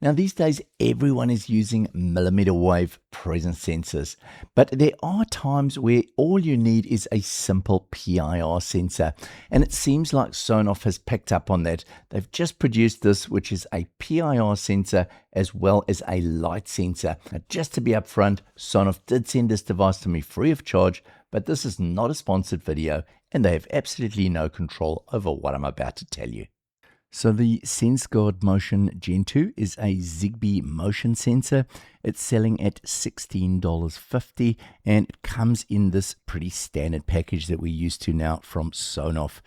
Now, these days, everyone is using millimeter wave presence sensors, but there are times where all you need is a simple PIR sensor, and it seems like SONOFF has picked up on that. They've just produced this, which is a PIR sensor as well as a light sensor. Now, just to be upfront, SONOFF did send this device to me free of charge, but this is not a sponsored video, and they have absolutely no control over what I'm about to tell you. So the SenseGuard Motion Gen 2 is a Zigbee motion sensor. It's selling at $16.50, and it comes in this pretty standard package that we're used to now from SONOFF.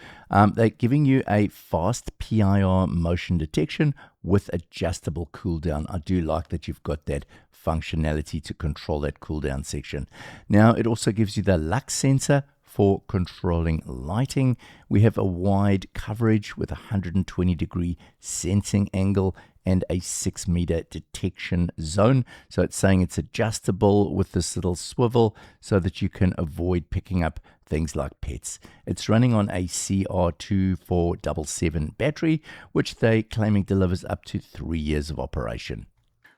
They're giving you a fast PIR motion detection with adjustable cooldown. I do like that you've got that functionality to control that cooldown section. Now, it also gives you the lux sensor for controlling lighting. We have a wide coverage with a 120-degree sensing angle and a 6-meter detection zone. So it's saying it's adjustable with this little swivel so that you can avoid picking up things like pets. It's running on a CR2477 battery, which they're claiming delivers up to 3 years of operation.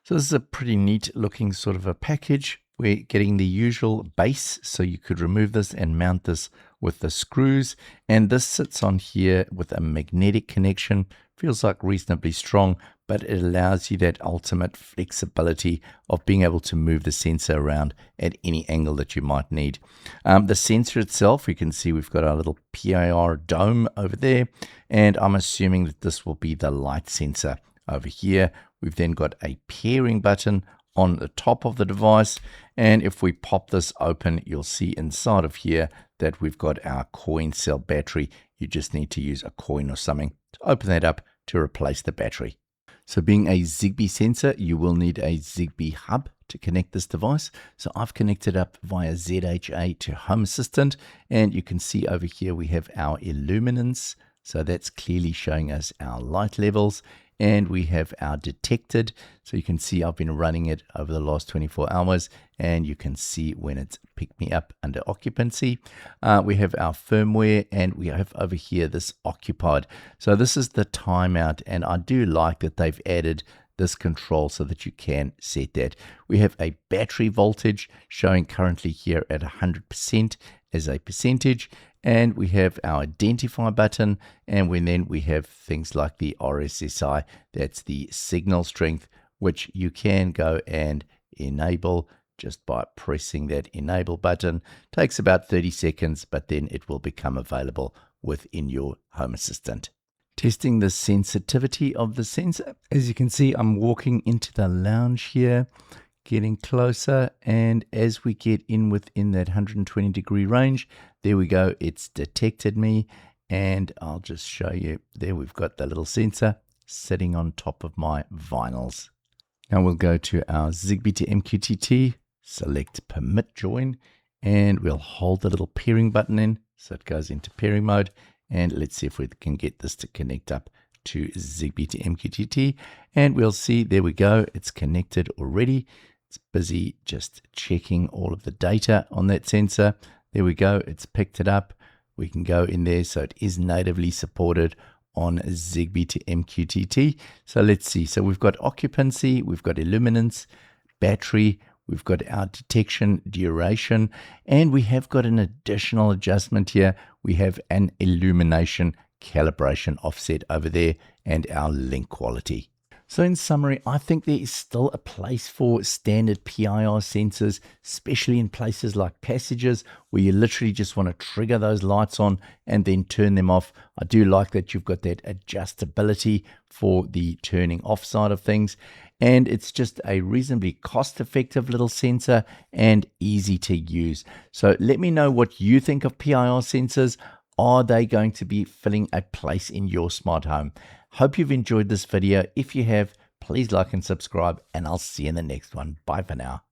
So this is a pretty neat looking sort of a package. We're getting the usual base, so you could remove this and mount this with the screws. And this sits on here with a magnetic connection. Feels like reasonably strong, but it allows you that ultimate flexibility of being able to move the sensor around at any angle that you might need. The sensor itself, you can see we've got our little PIR dome over there, and I'm assuming that this will be the light sensor over here. We've then got a pairing button on the top of the device, and if we pop this open, you'll see inside of here that we've got our coin cell battery. You just need to use a coin or something to open that up to replace the battery. So being a Zigbee sensor, you will need a Zigbee hub to connect this device. So I've connected up via ZHA to Home Assistant, and you can see over here we have our illuminance. So that's clearly showing us our light levels. And we have our detected, so you can see I've been running it over the last 24 hours, and you can see when it's picked me up under occupancy. We have our firmware, and we have over here this occupied. So this is the timeout, and I do like that they've added this control so that you can set that. We have a battery voltage showing currently here at 100% as a percentage, and we have our identify button, and then we have things like the RSSI, that's the signal strength, which you can go and enable just by pressing that enable button. Takes about 30 seconds, but then it will become available within your Home Assistant. Testing the sensitivity of the sensor. As you can see, I'm walking into the lounge here, getting closer, and as we get in within that 120-degree range, there we go, it's detected me, and I'll just show you there. We've got the little sensor sitting on top of my vinyls. Now we'll go to our Zigbee to MQTT, select permit join, and we'll hold the little pairing button in so it goes into pairing mode, and let's see if we can get this to connect up to Zigbee to MQTT, and we'll see, there we go, it's connected already. It's busy just checking all of the data on that sensor. There we go, it's picked it up. We can go in there, so it is natively supported on Zigbee to MQTT. So let's see, so we've got occupancy, we've got illuminance, battery, we've got our detection duration, and we have got an additional adjustment here. We have an illumination calibration offset over there and our link quality. So in summary, I think there is still a place for standard PIR sensors, especially in places like passages where you literally just want to trigger those lights on and then turn them off. I do like that you've got that adjustability for the turning off side of things. And it's just a reasonably cost-effective little sensor and easy to use. So let me know what you think of PIR sensors. Are they going to be filling a place in your smart home? Hope you've enjoyed this video. If you have, please like and subscribe, and I'll see you in the next one. Bye for now.